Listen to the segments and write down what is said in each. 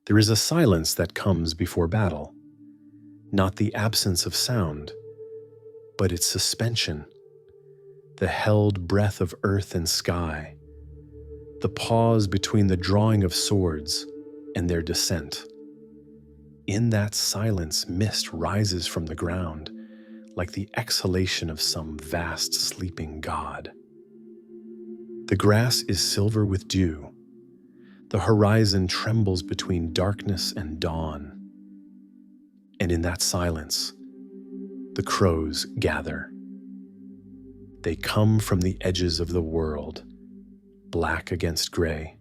There is a silence that comes before battle, not the absence of sound, but its suspension, the held breath of earth and sky, the pause between the drawing of swords and their descent. In that silence, mist rises from the ground, like the exhalation of some vast sleeping god. The grass is silver with dew. The horizon trembles between darkness and dawn. And in that silence, the crows gather. They come from the edges of the world, black against gray,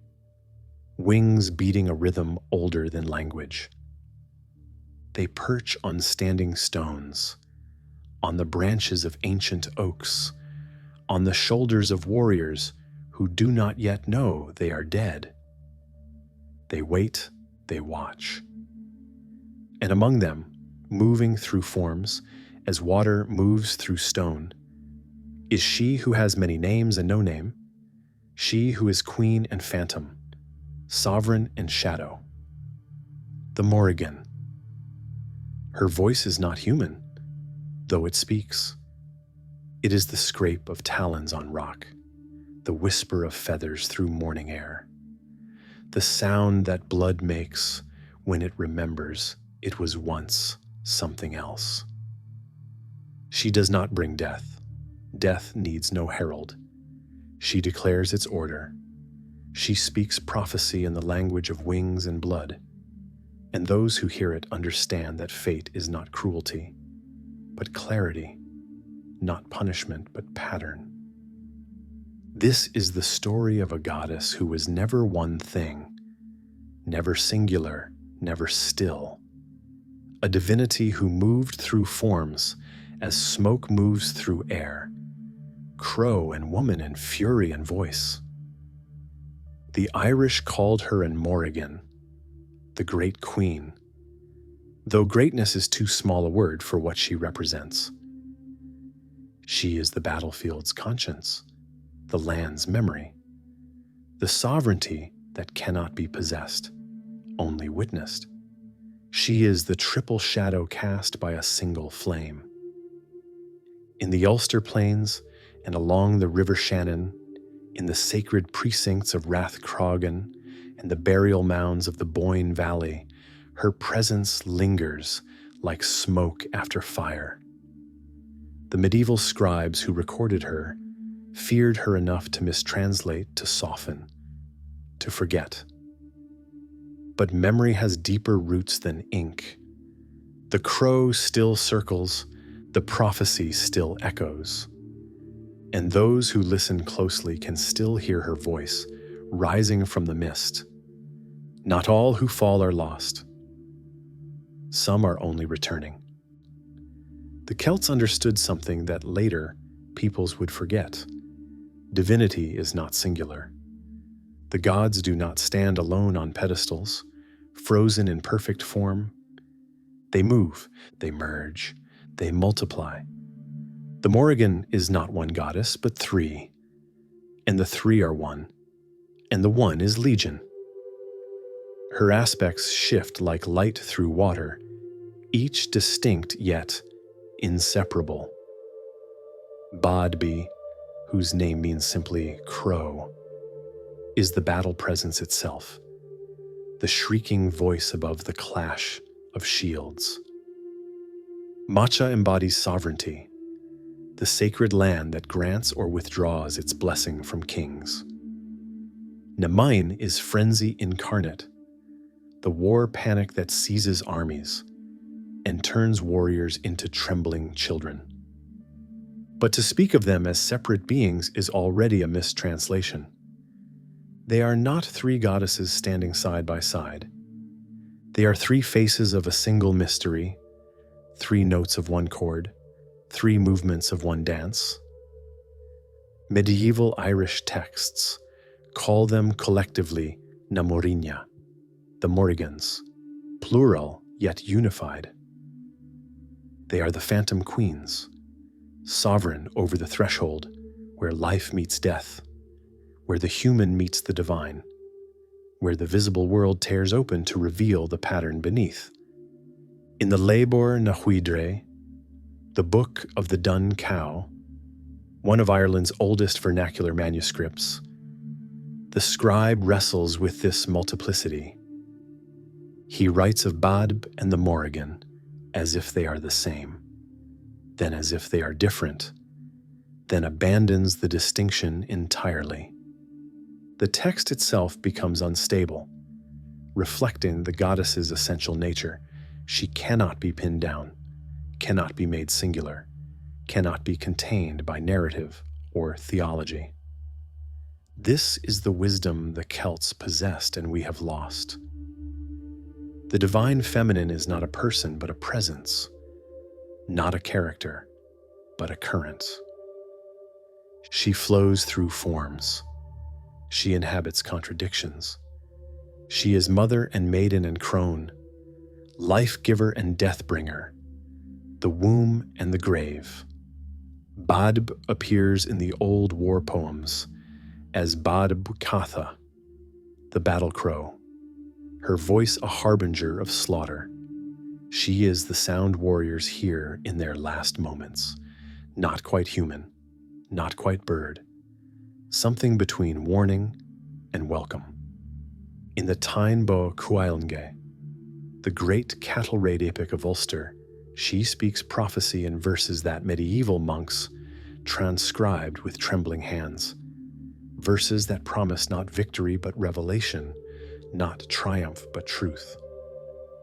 wings beating a rhythm older than language. They perch on standing stones, on the branches of ancient oaks, on the shoulders of warriors who do not yet know they are dead. They wait, they watch. And among them, moving through forms, as water moves through stone, is she who has many names and no name, she who is queen and phantom, sovereign and shadow, the Morrigan. Her voice is not human, though it speaks. It is the scrape of talons on rock, the whisper of feathers through morning air, the sound that blood makes when it remembers it was once something else. She does not bring death. Death needs no herald. She declares its order. She speaks prophecy in the language of wings and blood, and those who hear it understand that fate is not cruelty, but clarity, not punishment, but pattern. This is the story of a goddess who was never one thing, never singular, never still. A divinity who moved through forms as smoke moves through air, crow and woman in fury and voice. The Irish called her in Morrigan, the great queen, though greatness is too small a word for what she represents. She is the battlefield's conscience, the land's memory, the sovereignty that cannot be possessed, only witnessed. She is the triple shadow cast by a single flame. In the Ulster Plains and along the River Shannon, in the sacred precincts of Rathcroghan and the burial mounds of the Boyne Valley, her presence lingers like smoke after fire. The medieval scribes who recorded her feared her enough to mistranslate, to soften, to forget. But memory has deeper roots than ink. The crow still circles, the prophecy still echoes. And those who listen closely can still hear her voice rising from the mist. Not all who fall are lost. Some are only returning. The Celts understood something that later peoples would forget. Divinity is not singular. The gods do not stand alone on pedestals, frozen in perfect form. They move, they merge, they multiply. The Morrigan is not one goddess, but three. And the three are one, and the one is legion. Her aspects shift like light through water, each distinct yet inseparable. Badb, whose name means simply crow, is the battle presence itself, the shrieking voice above the clash of shields. Macha embodies sovereignty, the sacred land that grants or withdraws its blessing from kings. Nemain is frenzy incarnate, the war panic that seizes armies and turns warriors into trembling children. But to speak of them as separate beings is already a mistranslation. They are not three goddesses standing side by side. They are three faces of a single mystery, three notes of one chord, three movements of one dance. Medieval Irish texts call them collectively na Morrigan, the Morrigans, plural yet unified. They are the phantom queens, sovereign over the threshold where life meets death, where the human meets the divine, where the visible world tears open to reveal the pattern beneath. In the Labor na Huidre, the Book of the Dun Cow, one of Ireland's oldest vernacular manuscripts, the scribe wrestles with this multiplicity. He writes of Badb and the Morrigan as if they are the same, then as if they are different, then abandons the distinction entirely. The text itself becomes unstable, reflecting the goddess's essential nature. She cannot be pinned down, cannot be made singular, cannot be contained by narrative or theology. This is the wisdom the Celts possessed and we have lost. The divine feminine is not a person but a presence, not a character but a current. She flows through forms. She inhabits contradictions. She is mother and maiden and crone, life-giver and death-bringer, the womb and the grave. Badb appears in the old war poems as Badb the Battle Crow, her voice a harbinger of slaughter. She is the sound warriors hear in their last moments, not quite human, not quite bird, something between warning and welcome. In the Tain Bo Cuailnge, the great cattle raid epic of Ulster, she speaks prophecy in verses that medieval monks transcribed with trembling hands, verses that promise not victory but revelation, not triumph but truth.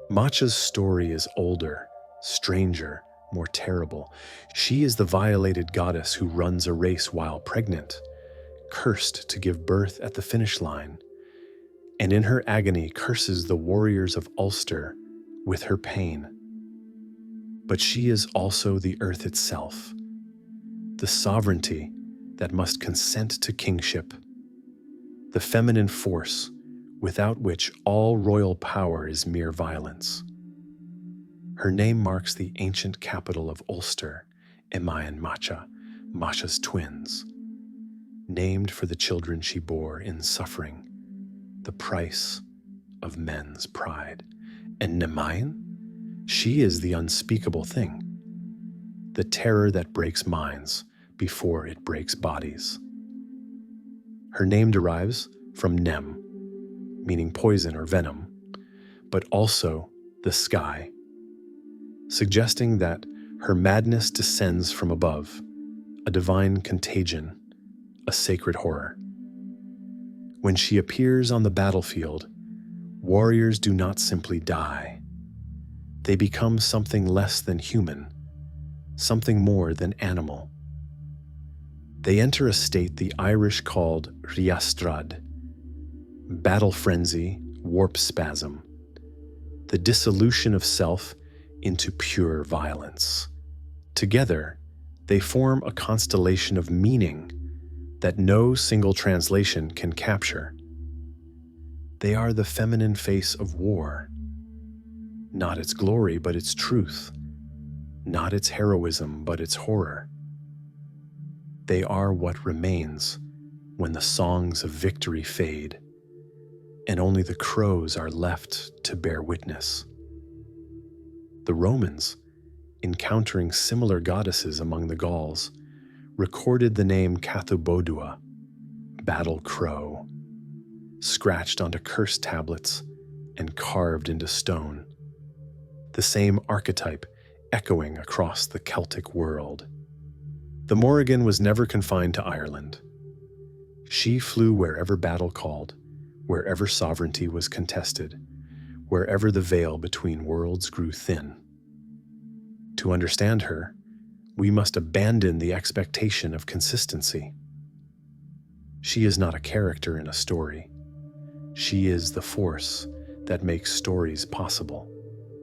Macha's story is older, stranger, more terrible. She is the violated goddess who runs a race while pregnant, cursed to give birth at the finish line, and in her agony curses the warriors of Ulster with her pain. But she is also the earth itself, the sovereignty that must consent to kingship, the feminine force without which all royal power is mere violence. Her name marks the ancient capital of Ulster, Nemain Macha, Macha's twins, named for the children she bore in suffering, the price of men's pride. And Nemain? She is the unspeakable thing, the terror that breaks minds before it breaks bodies. Her name derives from Nem, meaning poison or venom, but also the sky, suggesting that her madness descends from above, a divine contagion, a sacred horror. When she appears on the battlefield, warriors do not simply die. They become something less than human, something more than animal. They enter a state the Irish called riastrad, battle frenzy, warp spasm, the dissolution of self into pure violence. Together, they form a constellation of meaning that no single translation can capture. They are the feminine face of war, not its glory but its truth, not its heroism but its horror. They are what remains when the songs of victory fade, and only the crows are left to bear witness. The Romans, encountering similar goddesses among the Gauls, recorded the name Cathubodua, Battle Crow, scratched onto cursed tablets and carved into stone, the same archetype echoing across the Celtic world. The Morrigan was never confined to Ireland. She flew wherever battle called, wherever sovereignty was contested, wherever the veil between worlds grew thin. To understand her, we must abandon the expectation of consistency. She is not a character in a story. She is the force that makes stories possible,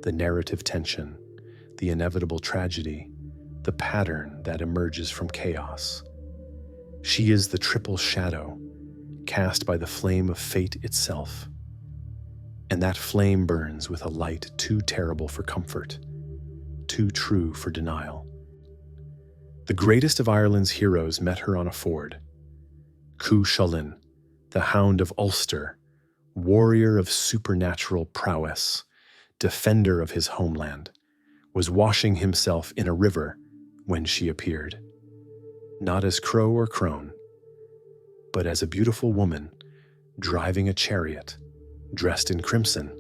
the narrative tension, the inevitable tragedy, the pattern that emerges from chaos. She is the triple shadow cast by the flame of fate itself, and that flame burns with a light too terrible for comfort, too true for denial. The greatest of Ireland's heroes met her on a ford. Cú Chulainn, the Hound of Ulster, warrior of supernatural prowess, defender of his homeland, was washing himself in a river when she appeared, not as crow or crone, but as a beautiful woman driving a chariot, dressed in crimson,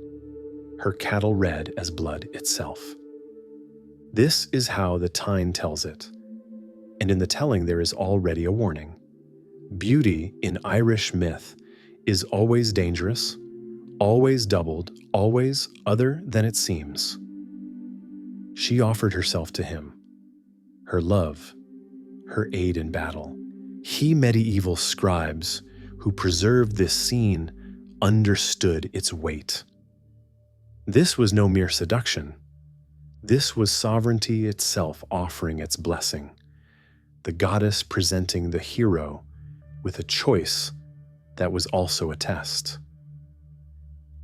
her cattle red as blood itself. This is how the Tyne tells it, and in the telling there is already a warning. Beauty in Irish myth is always dangerous, always doubled, always other than it seems. She offered herself to him, her love, her aid in battle. He medieval scribes who preserved this scene understood its weight. This was no mere seduction. This was sovereignty itself offering its blessing, the goddess presenting the hero with a choice that was also a test.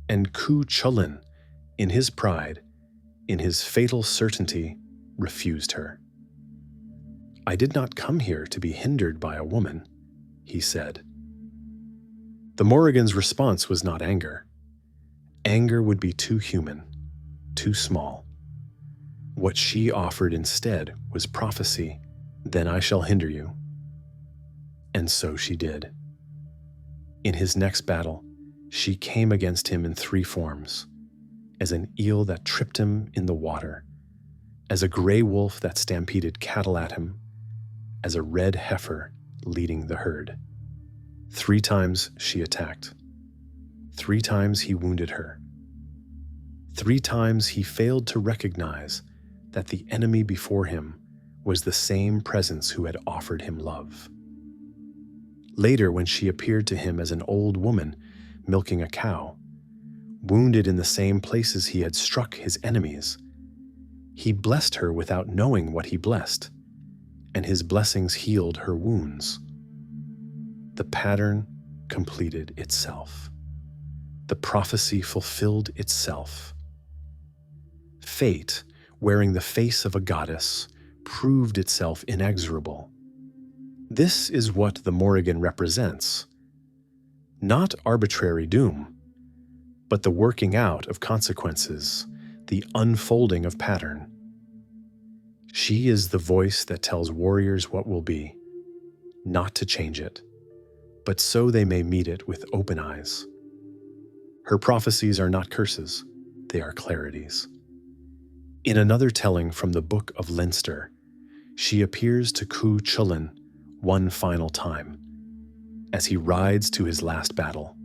And Cú Chulainn, in his pride, in his fatal certainty, refused her. "I did not come here to be hindered by a woman," he said. The Morrigan's response was not anger. Anger would be too human, too small. What she offered instead was prophecy. "Then I shall hinder you." And so she did. In his next battle, she came against him in 3 forms: as an eel that tripped him in the water, as a gray wolf that stampeded cattle at him, as a red heifer leading the herd. 3 times she attacked. 3 times he wounded her. 3 times he failed to recognize that the enemy before him was the same presence who had offered him love. Later, when she appeared to him as an old woman milking a cow, wounded in the same places he had struck his enemies, he blessed her without knowing what he blessed, and his blessings healed her wounds. The pattern completed itself. The prophecy fulfilled itself. Fate, wearing the face of a goddess, proved itself inexorable. This is what the Morrigan represents. Not arbitrary doom, but the working out of consequences, the unfolding of pattern. She is the voice that tells warriors what will be, not to change it, but so they may meet it with open eyes. Her prophecies are not curses, they are clarities. In another telling from the Book of Leinster, she appears to Cú Chulainn one final time, as he rides to his last battle.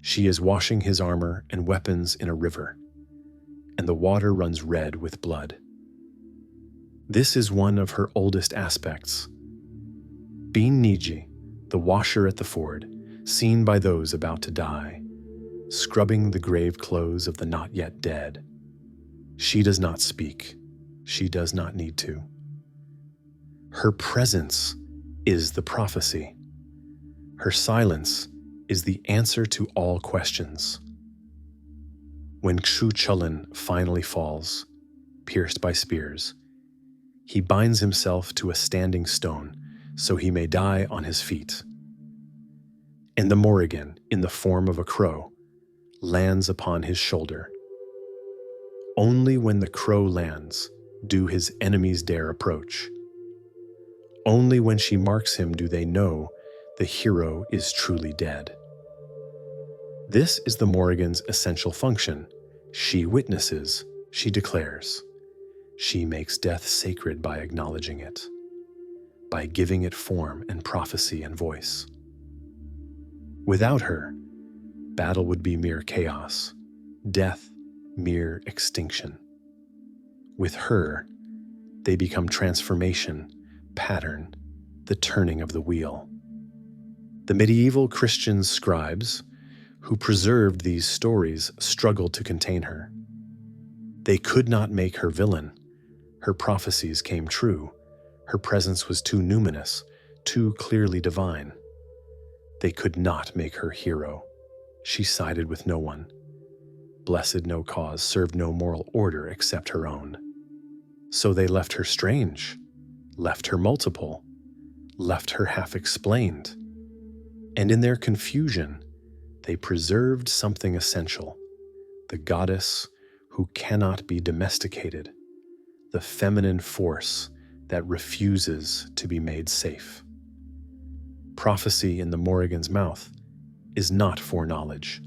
She is washing his armor and weapons in a river, and the water runs red with blood. This is one of her oldest aspects. Bean Niji, the washer at the ford, seen by those about to die, scrubbing the grave clothes of the not yet dead. She does not speak. She does not need to. Her presence is the prophecy. Her silence is the answer to all questions. When Cú Chulainn finally falls, pierced by spears, he binds himself to a standing stone so he may die on his feet. And the Morrigan, in the form of a crow, lands upon his shoulder. Only when the crow lands do his enemies dare approach. Only when she marks him do they know the hero is truly dead. This is the Morrigan's essential function. She witnesses, she declares. She makes death sacred by acknowledging it, by giving it form and prophecy and voice. Without her, battle would be mere chaos, death mere extinction. With her, they become transformation, pattern, the turning of the wheel. The medieval Christian scribes who preserved these stories struggled to contain her. They could not make her villain. Her prophecies came true. Her presence was too numinous, too clearly divine. They could not make her hero. She sided with no one. Blessed no cause, served no moral order except her own. So they left her strange, left her multiple, left her half explained. And in their confusion, they preserved something essential, the goddess who cannot be domesticated, the feminine force that refuses to be made safe. Prophecy in the Morrigan's mouth is not foreknowledge.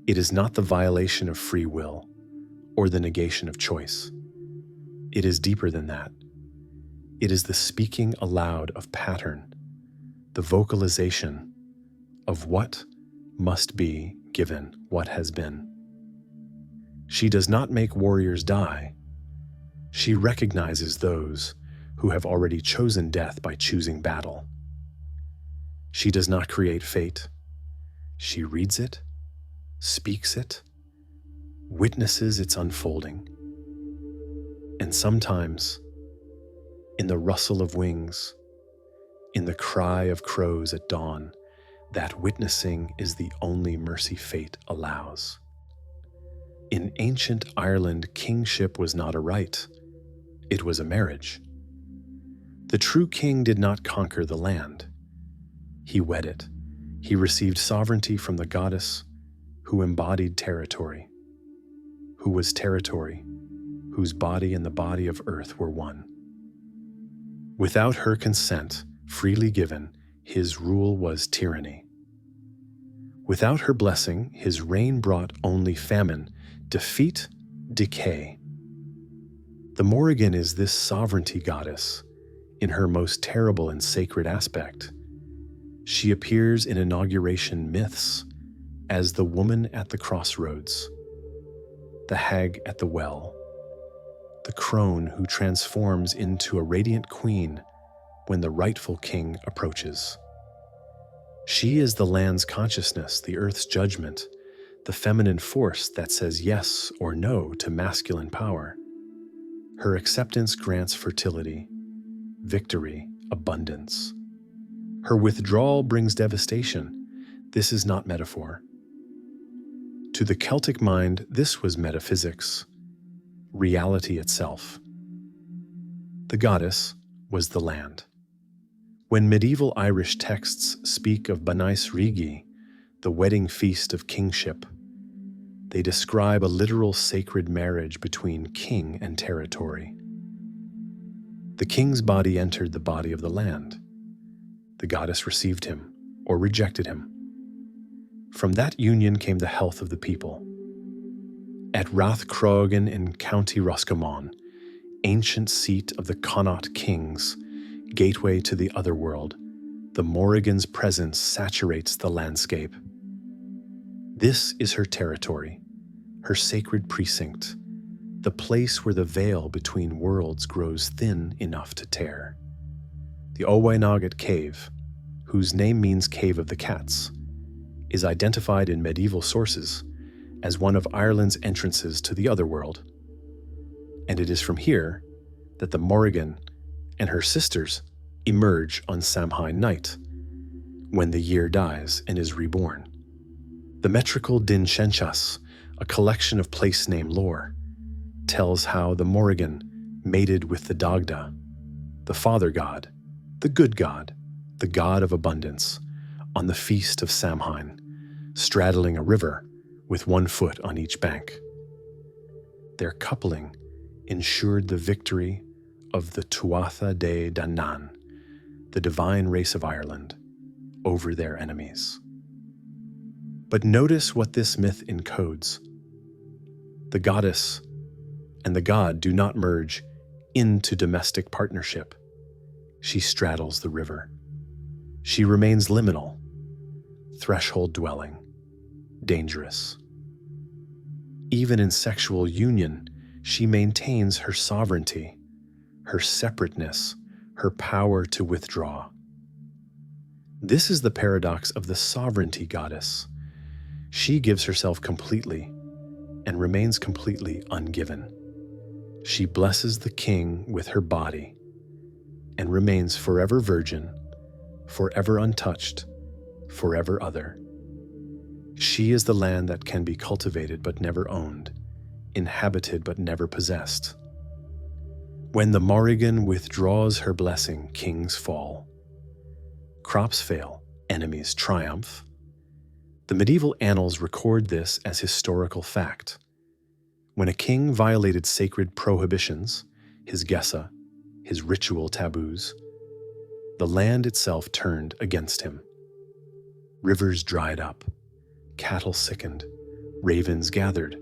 It is not the violation of free will or the negation of choice. It is deeper than that. It is the speaking aloud of pattern, the vocalization of what must be given what has been. She does not make warriors die. She recognizes those who have already chosen death by choosing battle. She does not create fate. She reads it, speaks it, witnesses its unfolding. And sometimes, in the rustle of wings, in the cry of crows at dawn, that witnessing is the only mercy fate allows. In ancient Ireland, kingship was not a right, it was a marriage. The true king did not conquer the land. He wed it. He received sovereignty from the goddess who embodied territory, who was territory, whose body and the body of earth were one. Without her consent, freely given, his rule was tyranny. Without her blessing, his reign brought only famine, defeat, decay. The Morrigan is this sovereignty goddess in her most terrible and sacred aspect. She appears in inauguration myths as the woman at the crossroads, the hag at the well, the crone who transforms into a radiant queen when the rightful king approaches. She is the land's consciousness, the earth's judgment, the feminine force that says yes or no to masculine power. Her acceptance grants fertility, victory, abundance. Her withdrawal brings devastation. This is not metaphor. To the Celtic mind, this was metaphysics, reality itself. The goddess was the land. When medieval Irish texts speak of Banais Rigi, the wedding feast of kingship, they describe a literal sacred marriage between king and territory. The king's body entered the body of the land. The goddess received him or rejected him. From that union came the health of the people. At Rathcroghan in County Roscommon, ancient seat of the Connaught kings, gateway to the otherworld, the Morrigan's presence saturates the landscape. This is her territory, her sacred precinct, the place where the veil between worlds grows thin enough to tear. The Owainagat Cave, whose name means Cave of the Cats, is identified in medieval sources as one of Ireland's entrances to the otherworld. And it is from here that the Morrigan and her sisters emerge on Samhain night, when the year dies and is reborn. The metrical Din Shenchas, a collection of place name lore, tells how the Morrigan mated with the Dagda, the father god, the good god, the god of abundance, on the feast of Samhain, straddling a river with one foot on each bank. Their coupling ensured the victory of the Tuatha De Danann, the divine race of Ireland, over their enemies. But notice what this myth encodes. The goddess and the god do not merge into domestic partnership. She straddles the river. She remains liminal, threshold dwelling, dangerous. Even in sexual union, she maintains her sovereignty, her separateness, her power to withdraw. This is the paradox of the sovereignty goddess. She gives herself completely and remains completely ungiven. She blesses the king with her body and remains forever virgin, forever untouched, forever other. She is the land that can be cultivated but never owned, inhabited but never possessed. When the Morrigan withdraws her blessing, kings fall. Crops fail, enemies triumph. The medieval annals record this as historical fact. When a king violated sacred prohibitions, his gesa, his ritual taboos, the land itself turned against him. Rivers dried up, cattle sickened, ravens gathered.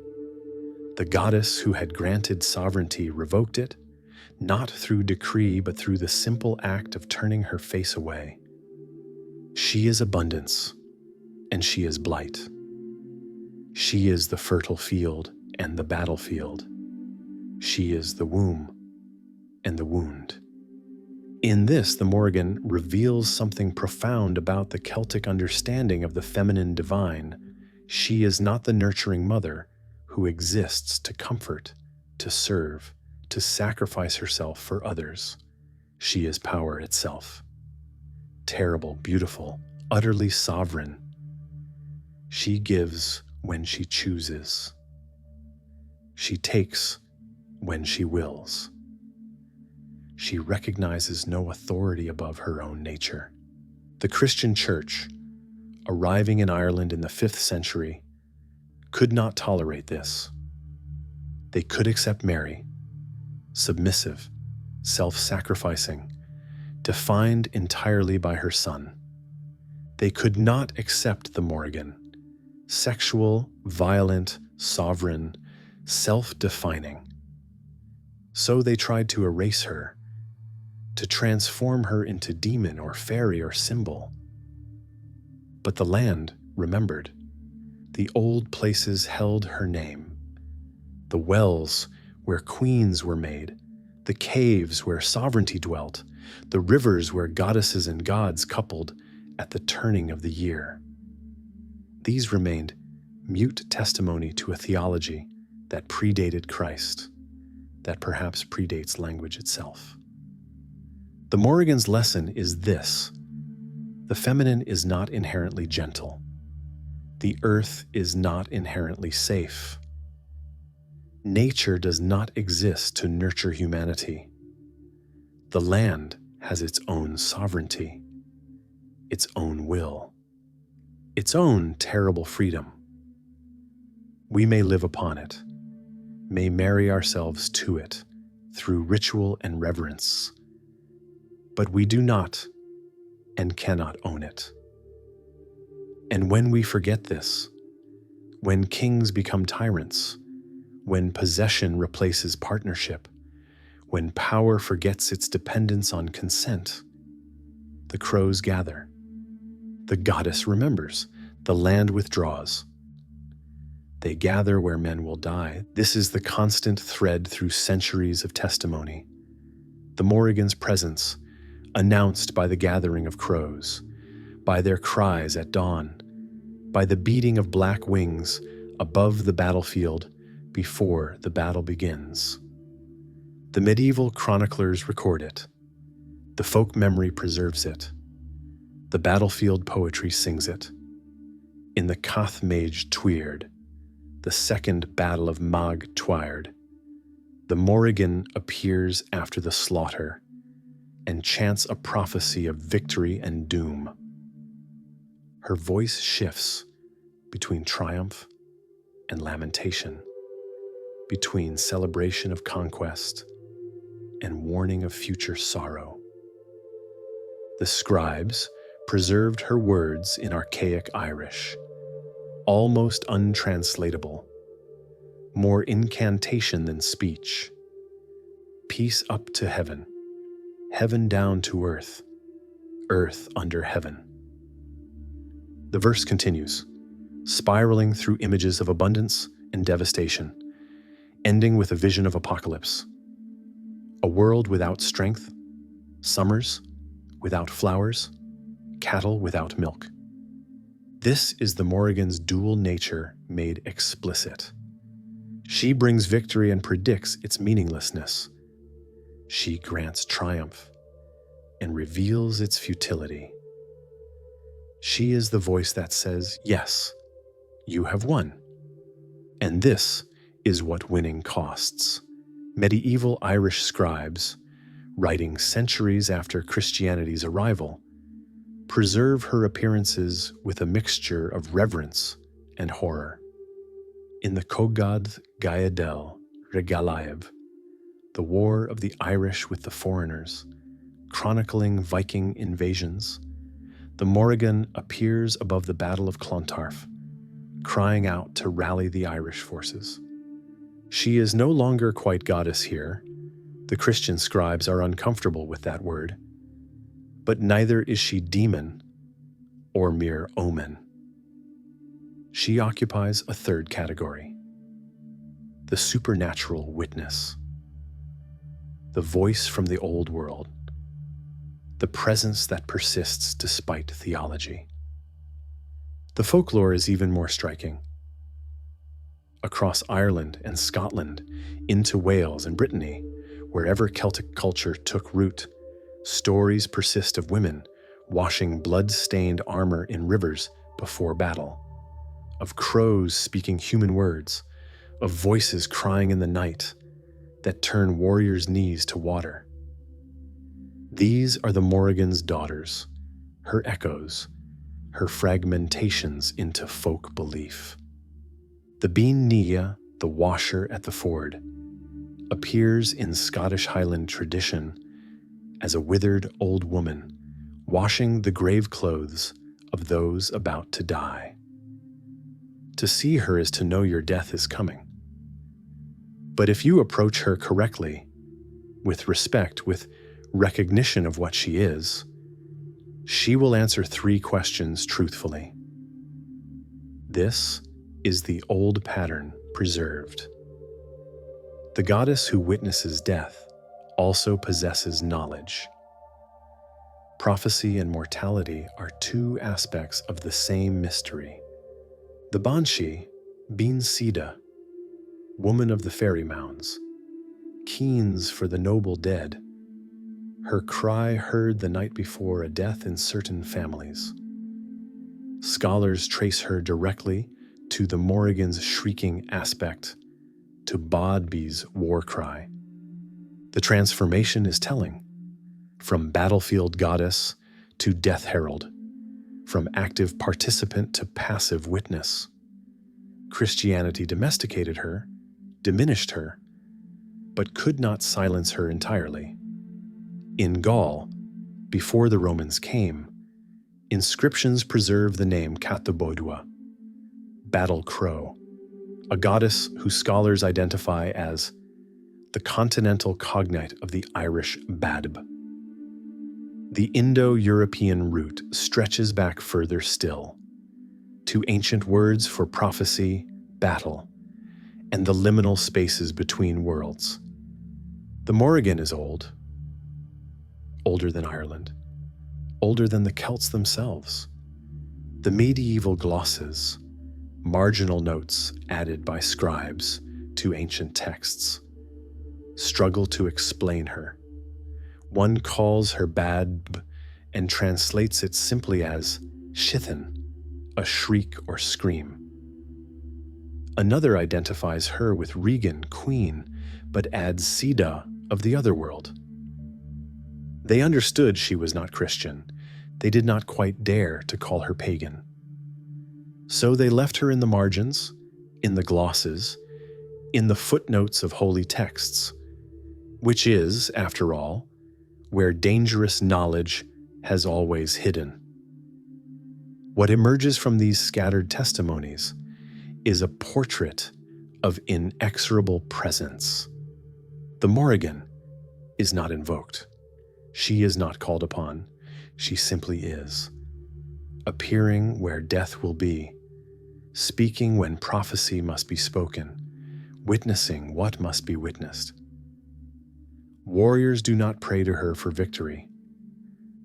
The goddess who had granted sovereignty revoked it, not through decree but through the simple act of turning her face away. She is abundance, and she is blight. She is the fertile field and the battlefield. She is the womb and the wound. In this, the Morrigan reveals something profound about the Celtic understanding of the feminine divine. She is not the nurturing mother who exists to comfort, to serve, to sacrifice herself for others. She is power itself. Terrible, beautiful, utterly sovereign. She gives when she chooses. She takes when she wills. She recognizes no authority above her own nature. The Christian Church, arriving in Ireland in the 5th century, could not tolerate this. They could accept Mary, submissive, self-sacrificing, defined entirely by her Son. They could not accept the Morrigan, sexual, violent, sovereign, self-defining. So they tried to erase her, to transform her into demon or fairy or symbol. But the land remembered. The old places held her name. The wells where queens were made, the caves where sovereignty dwelt, the rivers where goddesses and gods coupled at the turning of the year. These remained mute testimony to a theology that predated Christ, that perhaps predates language itself. The Morrigan's lesson is this: the feminine is not inherently gentle. The earth is not inherently safe. Nature does not exist to nurture humanity. The land has its own sovereignty, its own will, its own terrible freedom. We may live upon it, may marry ourselves to it through ritual and reverence, but we do not and cannot own it. And when we forget this, when kings become tyrants, when possession replaces partnership, when power forgets its dependence on consent, the crows gather. The goddess remembers, the land withdraws. They gather where men will die. This is the constant thread through centuries of testimony. The Morrigan's presence, announced by the gathering of crows, by their cries at dawn, by the beating of black wings above the battlefield before the battle begins. The medieval chroniclers record it. The folk memory preserves it. The battlefield poetry sings it. In the Mag Tuired, the second battle of Mag Tuired, the Morrigan appears after the slaughter and chants a prophecy of victory and doom. Her voice shifts between triumph and lamentation, between celebration of conquest and warning of future sorrow. The scribes preserved her words in archaic Irish, almost untranslatable, more incantation than speech. Peace up to heaven, heaven down to earth, earth under heaven. The verse continues, spiraling through images of abundance and devastation, ending with a vision of apocalypse. A world without strength, summers without flowers, cattle without milk. This is the Morrigan's dual nature made explicit. She brings victory and predicts its meaninglessness. She grants triumph and reveals its futility. She is the voice that says, yes, you have won. And this is what winning costs. Medieval Irish scribes, writing centuries after Christianity's arrival, preserve her appearances with a mixture of reverence and horror. In the Cogad Gaedel Regalaib, the war of the Irish with the foreigners, chronicling Viking invasions, the Morrigan appears above the Battle of Clontarf, crying out to rally the Irish forces. She is no longer quite goddess here. The Christian scribes are uncomfortable with that word. But neither is she demon or mere omen. She occupies a third category: the supernatural witness, the voice from the old world, the presence that persists despite theology. The folklore is even more striking. Across Ireland and Scotland, into Wales and Brittany, wherever Celtic culture took root, stories persist of women washing blood-stained armor in rivers before battle, of crows speaking human words, of voices crying in the night that turn warriors' knees to water. These are the Morrigan's daughters, her echoes, her fragmentations into folk belief. The Bean Nia, the washer at the ford, appears in Scottish Highland tradition as a withered old woman washing the grave clothes of those about to die. To see her is to know your death is coming. But if you approach her correctly, with respect, with recognition of what she is, she will answer 3 questions truthfully. This is the old pattern preserved. The goddess who witnesses death also possesses knowledge. Prophecy and mortality are 2 aspects of the same mystery. The Banshee, Bean Sida, woman of the fairy mounds, keens for the noble dead, her cry heard the night before a death in certain families. Scholars trace her directly to the Morrigan's shrieking aspect, to Badb's war cry. The transformation is telling, from battlefield goddess to death herald, from active participant to passive witness. Christianity domesticated her, diminished her, but could not silence her entirely. In Gaul, before the Romans came, inscriptions preserve the name Cathabodua, Battle Crow, a goddess who scholars identify as the continental cognate of the Irish Badb. The Indo-European root stretches back further still, to ancient words for prophecy, battle, and the liminal spaces between worlds. The Morrigan is old, older than Ireland, older than the Celts themselves. The medieval glosses, marginal notes added by scribes to ancient texts, struggle to explain her. One calls her Badb and translates it simply as shithin, a shriek or scream. Another identifies her with Regan, queen, but adds Sida of the other world. They understood she was not Christian. They did not quite dare to call her pagan. So they left her in the margins, in the glosses, in the footnotes of holy texts, which is, after all, where dangerous knowledge has always hidden. What emerges from these scattered testimonies is a portrait of inexorable presence. The Morrigan is not invoked. She is not called upon. She simply is, appearing where death will be, speaking when prophecy must be spoken, witnessing what must be witnessed. Warriors do not pray to her for victory.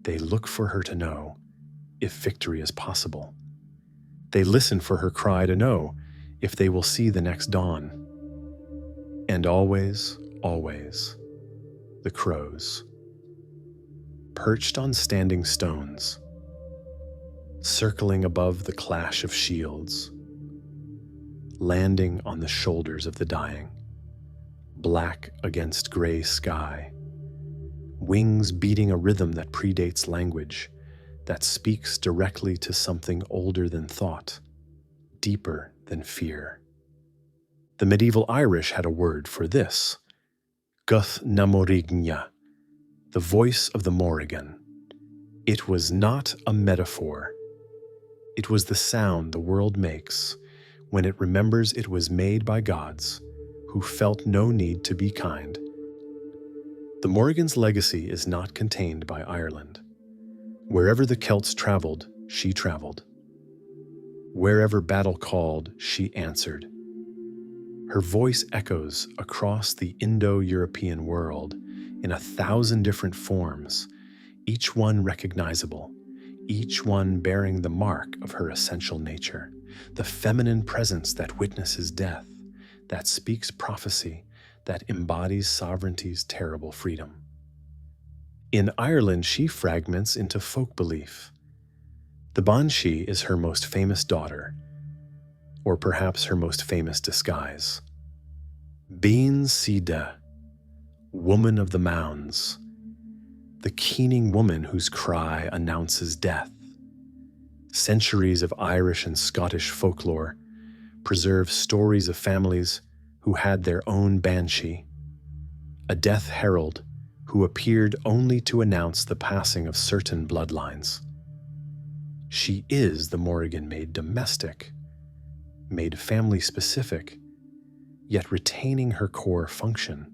They look for her to know if victory is possible. They listen for her cry to know if they will see the next dawn. And always, always, the crows, perched on standing stones, circling above the clash of shields, landing on the shoulders of the dying, black against gray sky, wings beating a rhythm that predates language, that speaks directly to something older than thought, deeper than fear. The medieval Irish had a word for this, Guth na Morrígan, the voice of the Morrigan. It was not a metaphor. It was the sound the world makes when it remembers it was made by gods who felt no need to be kind. The Morrigan's legacy is not contained by Ireland. Wherever the Celts traveled, she traveled. Wherever battle called, she answered. Her voice echoes across the Indo-European world in 1,000 different forms, each one recognizable, each one bearing the mark of her essential nature, the feminine presence that witnesses death, that speaks prophecy, that embodies sovereignty's terrible freedom. In Ireland, she fragments into folk belief. The Banshee is her most famous daughter, or perhaps her most famous disguise. Bean Sida, woman of the mounds, the keening woman whose cry announces death. Centuries of Irish and Scottish folklore preserve stories of families who had their own banshee, a death herald who appeared only to announce the passing of certain bloodlines. She is the Morrigan made domestic, made family-specific, yet retaining her core function,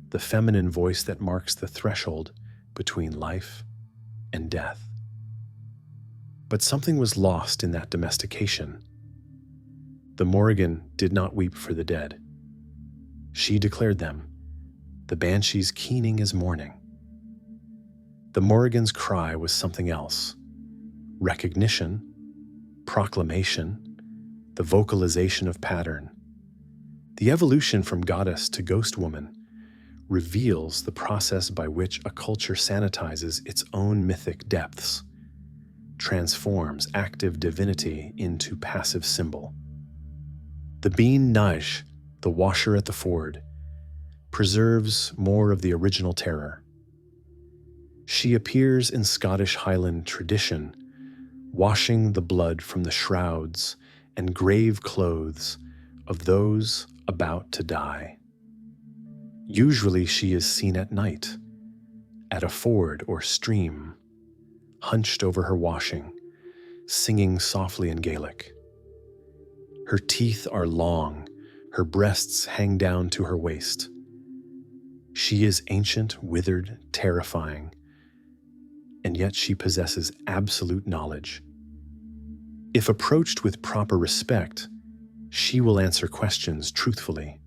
the feminine voice that marks the threshold between life and death. But something was lost in that domestication. The Morrigan did not weep for the dead. She declared them, the banshee's keening is mourning. The Morrigan's cry was something else. Recognition, proclamation, the vocalization of pattern. The evolution from goddess to ghost woman reveals the process by which a culture sanitizes its own mythic depths, transforms active divinity into passive symbol. The Bean Naj, the washer at the ford, preserves more of the original terror. She appears in Scottish Highland tradition, washing the blood from the shrouds and grave clothes of those about to die. Usually she is seen at night, at a ford or stream, hunched over her washing, singing softly in Gaelic. Her teeth are long, her breasts hang down to her waist. She is ancient, withered, terrifying, and yet she possesses absolute knowledge. If approached with proper respect, she will answer questions truthfully.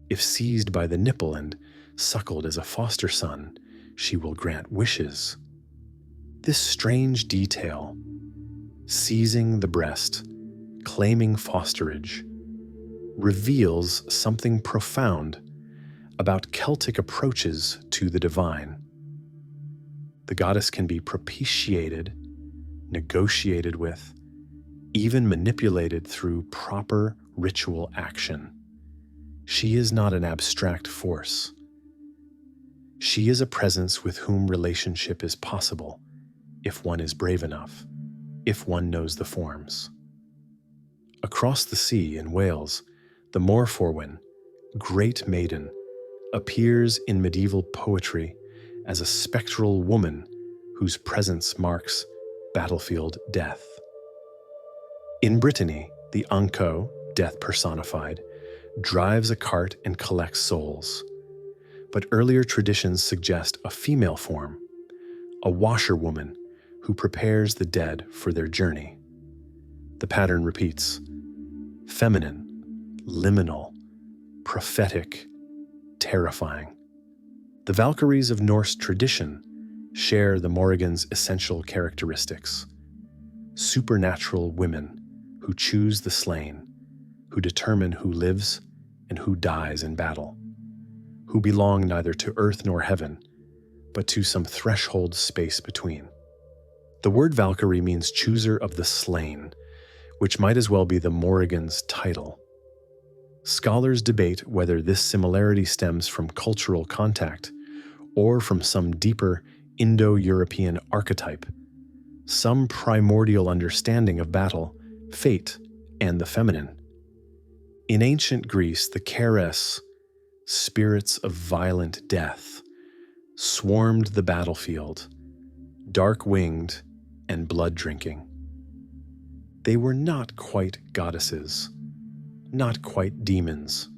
If seized by the nipple and suckled as a foster son, she will grant wishes. This strange detail, seizing the breast, claiming fosterage, reveals something profound about Celtic approaches to the divine. The goddess can be propitiated, negotiated with, even manipulated through proper ritual action. She is not an abstract force. She is a presence with whom relationship is possible, if one is brave enough, if one knows the forms. Across the sea in Wales, the Morforwin, great maiden, appears in medieval poetry as a spectral woman whose presence marks battlefield death. In Brittany, the Anko, death personified, drives a cart and collects souls. But earlier traditions suggest a female form, a washerwoman who prepares the dead for their journey. The pattern repeats: feminine, liminal, prophetic, terrifying. The Valkyries of Norse tradition share the Morrigan's essential characteristics: supernatural women who choose the slain, who determine who lives and who dies in battle, who belong neither to earth nor heaven, but to some threshold space between. The word Valkyrie means chooser of the slain, which might as well be the Morrigan's title. Scholars debate whether this similarity stems from cultural contact or from some deeper Indo-European archetype, some primordial understanding of battle, fate, and the feminine. In ancient Greece, the Keres, spirits of violent death, swarmed the battlefield, dark-winged and blood-drinking. They were not quite goddesses, not quite demons,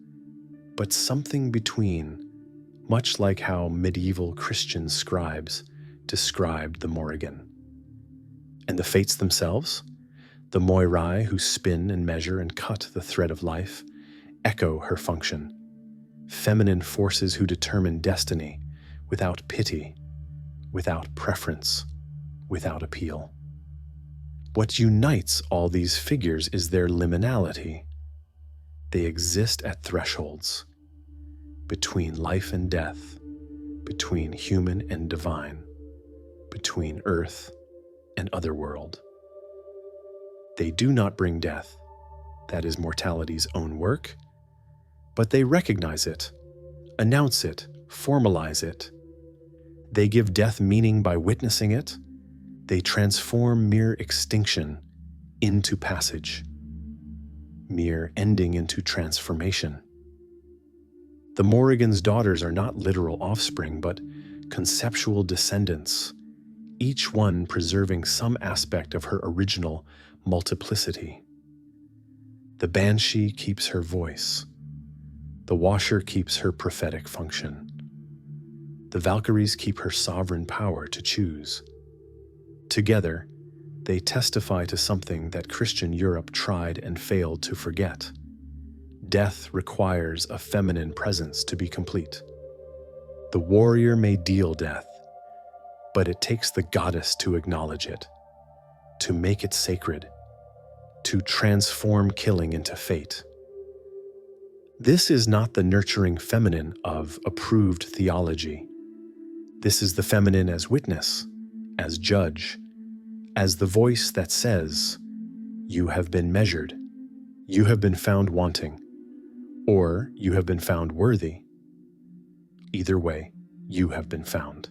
but something between, much like how medieval Christian scribes described the Morrigan. And the fates themselves, the Moirai who spin and measure and cut the thread of life, echo her function. Feminine forces who determine destiny without pity, without preference, without appeal. What unites all these figures is their liminality. They exist at thresholds, between life and death, between human and divine, between earth and otherworld. They do not bring death, that is mortality's own work, but they recognize it, announce it, formalize it. They give death meaning by witnessing it. They transform mere extinction into passage, mere ending into transformation. The Morrigan's daughters are not literal offspring, but conceptual descendants, each one preserving some aspect of her original multiplicity. The banshee keeps her voice. The washer keeps her prophetic function. The Valkyries keep her sovereign power to choose. Together, they testify to something that Christian Europe tried and failed to forget. Death requires a feminine presence to be complete. The warrior may deal death, but it takes the goddess to acknowledge it, to make it sacred, to transform killing into fate. This is not the nurturing feminine of approved theology. This is the feminine as witness, as judge, as the voice that says, "You have been measured, you have been found wanting, or you have been found worthy. Either way, you have been found."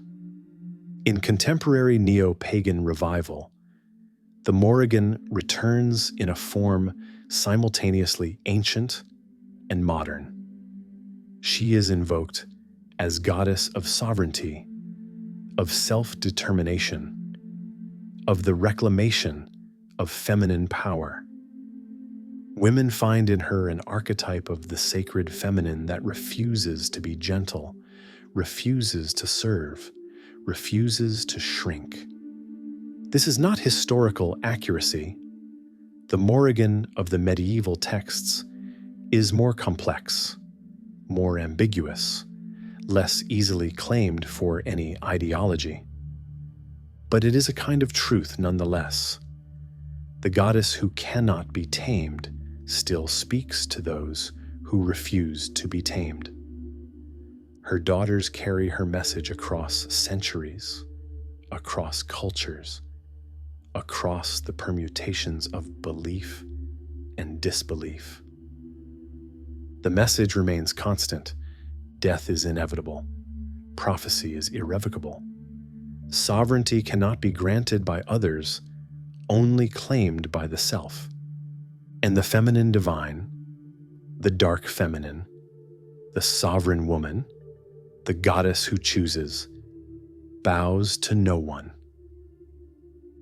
In contemporary neo-pagan revival, the Morrigan returns in a form simultaneously ancient and modern. She is invoked as goddess of sovereignty, of self-determination, of the reclamation of feminine power. Women find in her an archetype of the sacred feminine that refuses to be gentle, refuses to serve, refuses to shrink. This is not historical accuracy. The Morrigan of the medieval texts is more complex, more ambiguous, less easily claimed for any ideology. But it is a kind of truth nonetheless. The goddess who cannot be tamed still speaks to those who refuse to be tamed. Her daughters carry her message across centuries, across cultures, across the permutations of belief and disbelief. The message remains constant. Death is inevitable. Prophecy is irrevocable. Sovereignty cannot be granted by others, only claimed by the self. And the feminine divine, the dark feminine, the sovereign woman, the goddess who chooses, bows to no one.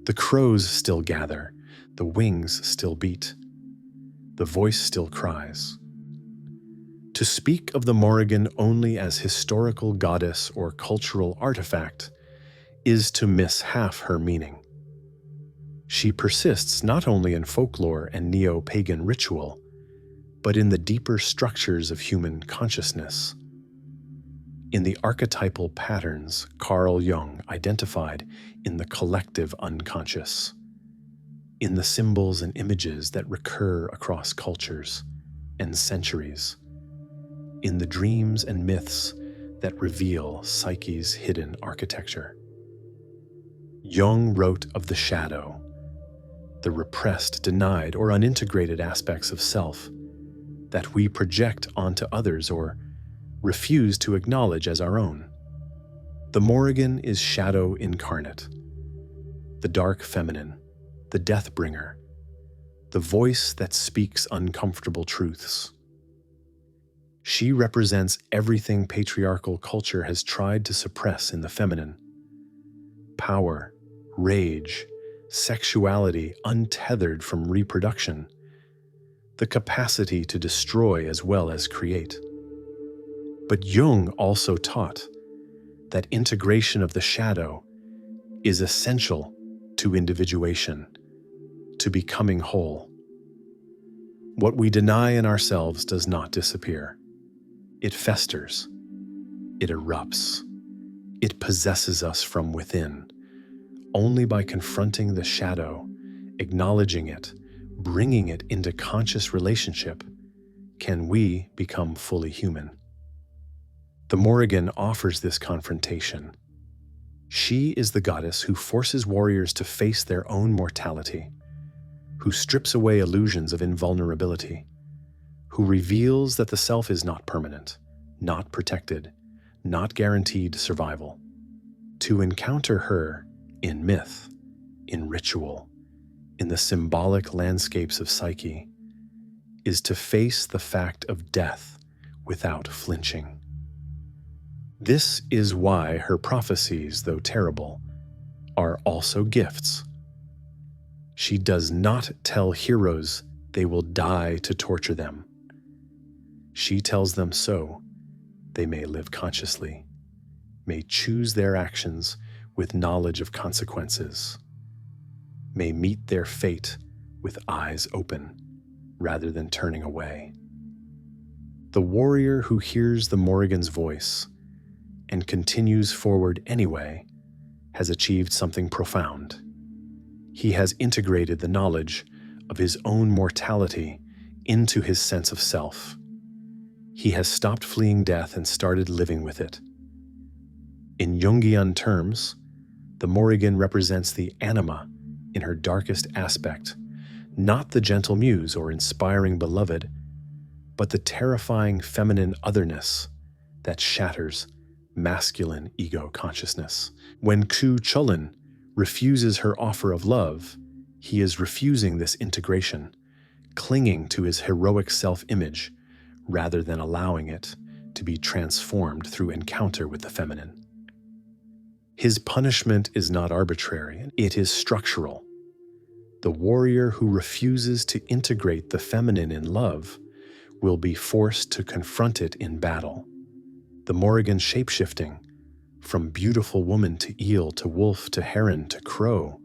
The crows still gather, the wings still beat, the voice still cries. To speak of the Morrigan only as historical goddess or cultural artifact is to miss half her meaning. She persists not only in folklore and neo-pagan ritual, but in the deeper structures of human consciousness. In the archetypal patterns Carl Jung identified in the collective unconscious, in the symbols and images that recur across cultures and centuries, in the dreams and myths that reveal Psyche's hidden architecture. Jung wrote of the shadow, the repressed, denied, or unintegrated aspects of self that we project onto others or refuse to acknowledge as our own. The Morrigan is shadow incarnate, the dark feminine, the death bringer, the voice that speaks uncomfortable truths. She represents everything patriarchal culture has tried to suppress in the feminine: power, rage, sexuality untethered from reproduction, the capacity to destroy as well as create. But Jung also taught that integration of the shadow is essential to individuation, to becoming whole. What we deny in ourselves does not disappear. It festers. It erupts. It possesses us from within. Only by confronting the shadow, acknowledging it, bringing it into conscious relationship, can we become fully human. The Morrigan offers this confrontation. She is the goddess who forces warriors to face their own mortality, who strips away illusions of invulnerability, who reveals that the self is not permanent, not protected, not guaranteed survival. To encounter her in myth, in ritual, in the symbolic landscapes of Psyche, is to face the fact of death without flinching. This is why her prophecies, though terrible, are also gifts. She does not tell heroes they will die to torture them. She tells them so they may live consciously, may choose their actions with knowledge of consequences, may meet their fate with eyes open rather than turning away. The warrior who hears the Morrigan's voice and continues forward anyway has achieved something profound. He has integrated the knowledge of his own mortality into his sense of self. He has stopped fleeing death and started living with it. In Jungian terms, the Morrigan represents the anima in her darkest aspect, not the gentle muse or inspiring beloved, but the terrifying feminine otherness that shatters masculine ego consciousness. When Cú Chulainn refuses her offer of love, he is refusing this integration, clinging to his heroic self-image rather than allowing it to be transformed through encounter with the feminine. His punishment is not arbitrary, it is structural. The warrior who refuses to integrate the feminine in love will be forced to confront it in battle. The Morrigan shapeshifting, from beautiful woman to eel to wolf to heron to crow,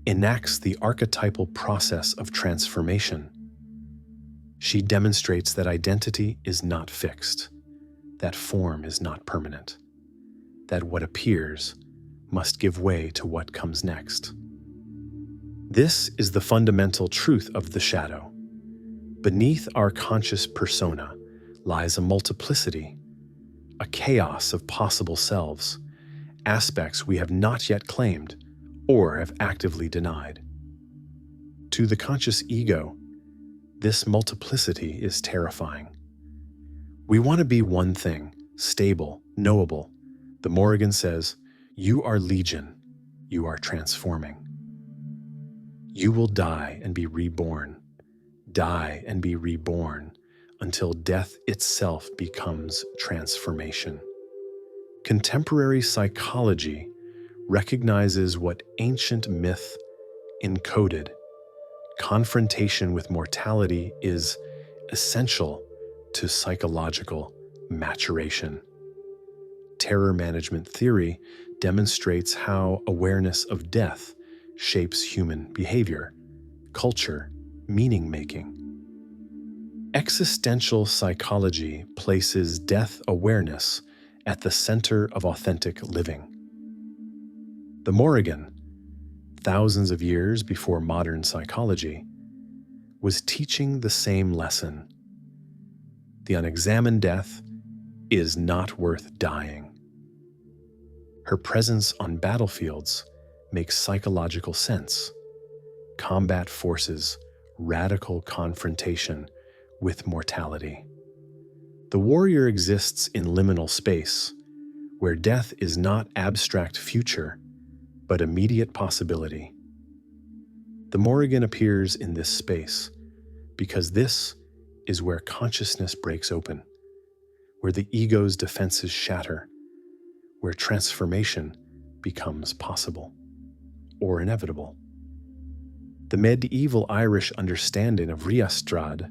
enacts the archetypal process of transformation. She demonstrates that identity is not fixed, that form is not permanent, that what appears must give way to what comes next. This is the fundamental truth of the shadow. Beneath our conscious persona lies a multiplicity, a chaos of possible selves, aspects we have not yet claimed or have actively denied. To the conscious ego, this multiplicity is terrifying. We want to be one thing, stable, knowable. The Morrigan says, "You are legion, you are transforming. You will die and be reborn, die and be reborn, until death itself becomes transformation." Contemporary psychology recognizes what ancient myth encoded. Confrontation with mortality is essential to psychological maturation. Terror management theory demonstrates how awareness of death shapes human behavior, culture, meaning-making. Existential psychology places death awareness at the center of authentic living. The Morrigan, thousands of years before modern psychology, was teaching the same lesson. The unexamined death is not worth dying. Her presence on battlefields makes psychological sense. Combat forces radical confrontation with mortality. The warrior exists in liminal space, where death is not abstract future, but immediate possibility. The Morrigan appears in this space because this is where consciousness breaks open, where the ego's defenses shatter, where transformation becomes possible or inevitable. The medieval Irish understanding of riastrad,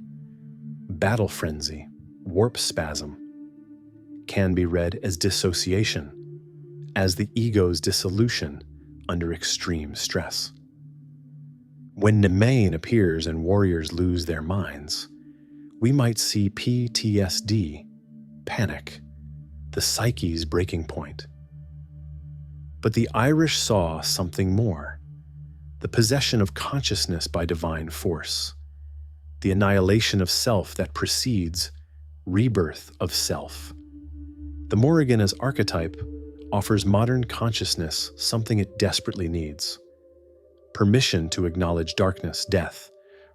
battle frenzy, warp spasm, can be read as dissociation, as the ego's dissolution under extreme stress. When Nemain appears and warriors lose their minds, we might see PTSD, panic, the psyche's breaking point. But the Irish saw something more, the possession of consciousness by divine force, the annihilation of self that precedes rebirth of self. The Morrigan as archetype offers modern consciousness something it desperately needs: permission to acknowledge darkness, death,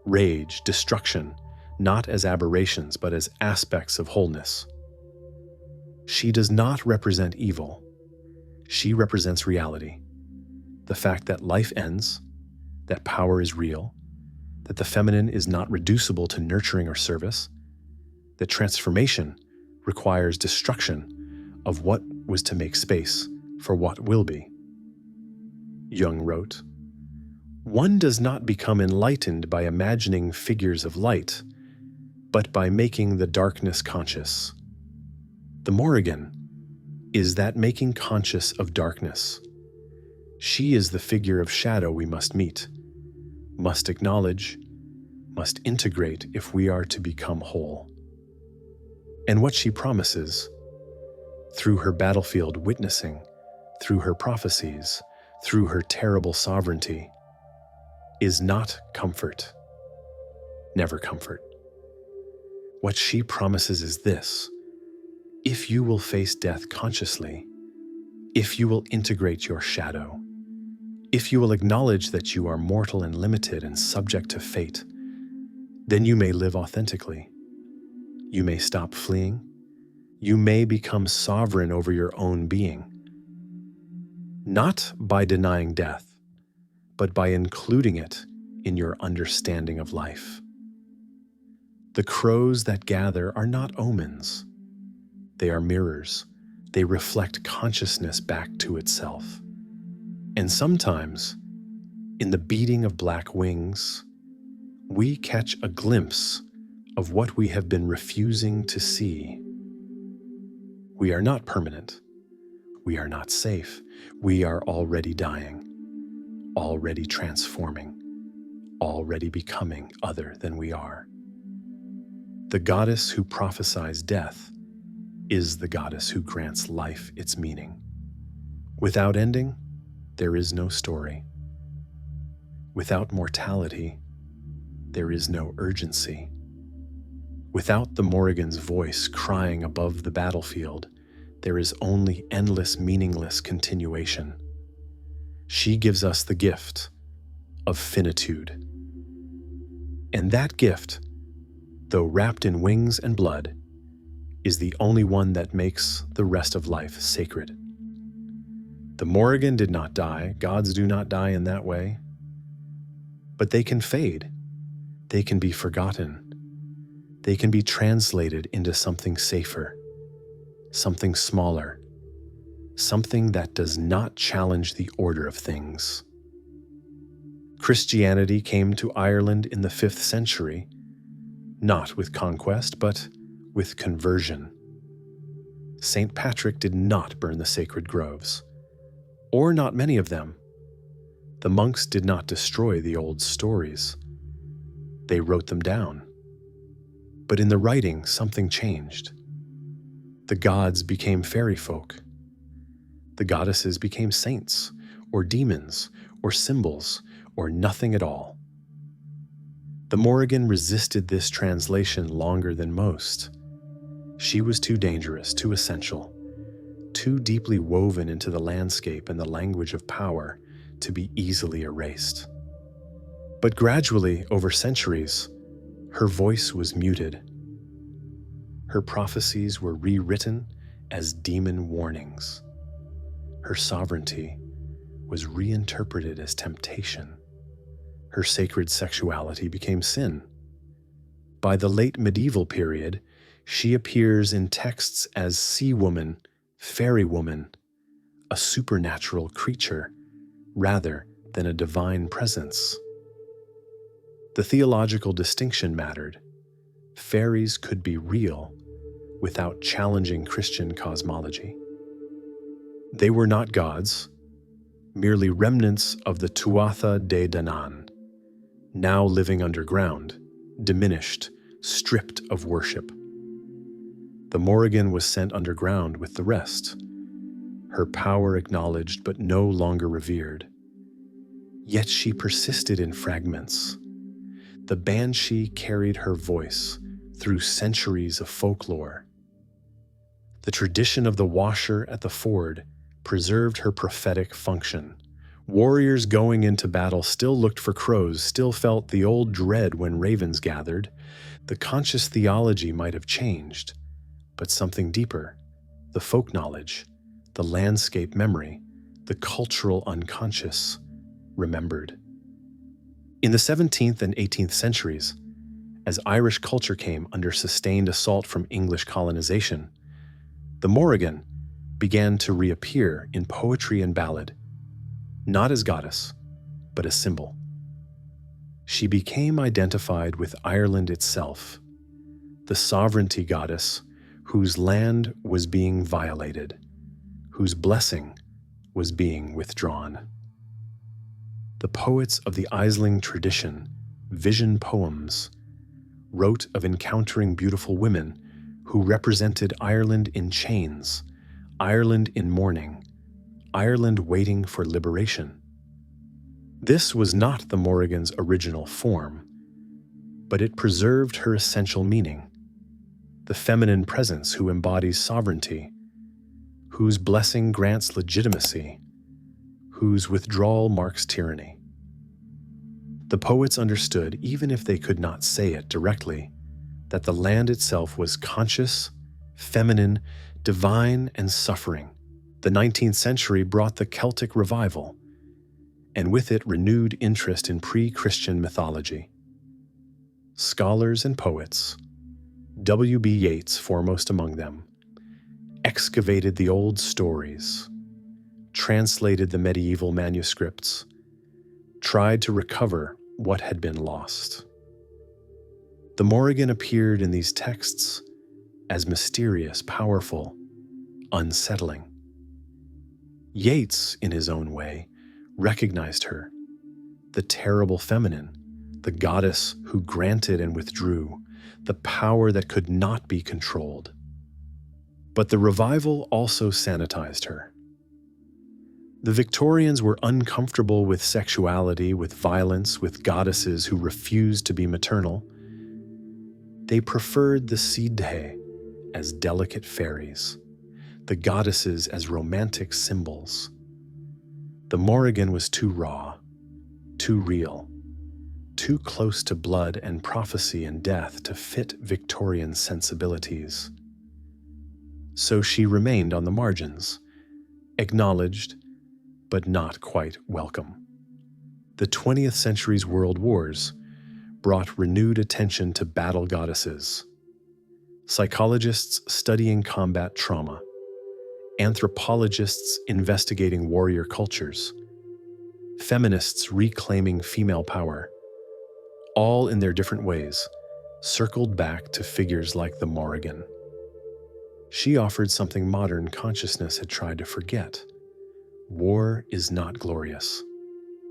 rage, destruction, not as aberrations but as aspects of wholeness. She does not represent evil. She represents reality. The fact that life ends, that power is real, that the feminine is not reducible to nurturing or service, that transformation requires destruction of what was to make space for what will be. Jung wrote, "One does not become enlightened by imagining figures of light, but by making the darkness conscious." The Morrigan is that making conscious of darkness. She is the figure of shadow we must meet, must acknowledge, must integrate if we are to become whole. And what she promises, through her battlefield witnessing, through her prophecies, through her terrible sovereignty, is not comfort, never comfort. What she promises is this: if you will face death consciously, if you will integrate your shadow, if you will acknowledge that you are mortal and limited and subject to fate, then you may live authentically. You may stop fleeing. You may become sovereign over your own being. Not by denying death, but by including it in your understanding of life. The crows that gather are not omens. They are mirrors. They reflect consciousness back to itself. And sometimes, in the beating of black wings, we catch a glimpse of what we have been refusing to see. We are not permanent. We are not safe. We are already dying, already transforming, already becoming other than we are. The goddess who prophesies death is the goddess who grants life its meaning. Without ending, there is no story. Without mortality, there is no urgency. Without the Morrigan's voice crying above the battlefield, there is only endless, meaningless continuation. She gives us the gift of finitude. And that gift, though wrapped in wings and blood, is the only one that makes the rest of life sacred. The Morrigan did not die. Gods do not die in that way. But they can fade. They can be forgotten. They can be translated into something safer, something smaller, something that does not challenge the order of things. Christianity came to Ireland in the 5th century, not with conquest, but with conversion. St. Patrick did not burn the sacred groves, or not many of them. The monks did not destroy the old stories. They wrote them down. But in the writing, something changed. The gods became fairy folk. The goddesses became saints, or demons, or symbols, or nothing at all. The Morrigan resisted this translation longer than most. She was too dangerous, too essential, too deeply woven into the landscape and the language of power to be easily erased. But gradually, over centuries, her voice was muted. Her prophecies were rewritten as demon warnings. Her sovereignty was reinterpreted as temptation. Her sacred sexuality became sin. By the late medieval period, she appears in texts as sea woman, fairy woman, a supernatural creature, rather than a divine presence. The theological distinction mattered. Fairies could be real without challenging Christian cosmology. They were not gods, merely remnants of the Tuatha De Danann, now living underground, diminished, stripped of worship. The Morrigan was sent underground with the rest, her power acknowledged but no longer revered. Yet she persisted in fragments. The banshee carried her voice through centuries of folklore. The tradition of the washer at the ford preserved her prophetic function. Warriors going into battle still looked for crows, still felt the old dread when ravens gathered. The conscious theology might have changed, but something deeper, the folk knowledge, the landscape memory, the cultural unconscious, remembered. In the 17th and 18th centuries, as Irish culture came under sustained assault from English colonization, the Morrigan began to reappear in poetry and ballad, not as goddess, but as symbol. She became identified with Ireland itself, the sovereignty goddess whose land was being violated, whose blessing was being withdrawn. The poets of the Aisling tradition, vision poems, wrote of encountering beautiful women who represented Ireland in chains, Ireland in mourning, Ireland waiting for liberation. This was not the Morrigan's original form, but it preserved her essential meaning, the feminine presence who embodies sovereignty, whose blessing grants legitimacy, whose withdrawal marks tyranny. The poets understood, even if they could not say it directly, that the land itself was conscious, feminine, divine, and suffering. The 19th century brought the Celtic revival, and with it renewed interest in pre-Christian mythology. Scholars and poets, W.B. Yeats foremost among them, excavated the old stories, translated the medieval manuscripts, tried to recover what had been lost. The Morrigan appeared in these texts as mysterious, powerful, unsettling. Yeats, in his own way, recognized her, the terrible feminine, the goddess who granted and withdrew, the power that could not be controlled. But the revival also sanitized her. The Victorians were uncomfortable with sexuality, with violence, with goddesses who refused to be maternal. They preferred the Sidhe as delicate fairies, the goddesses as romantic symbols. The Morrigan was too raw, too real, too close to blood and prophecy and death to fit Victorian sensibilities. So she remained on the margins, acknowledged, but not quite welcome. The 20th century's world wars brought renewed attention to battle goddesses. Psychologists studying combat trauma, anthropologists investigating warrior cultures, feminists reclaiming female power, all in their different ways, circled back to figures like the Morrigan. She offered something modern consciousness had tried to forget. War is not glorious.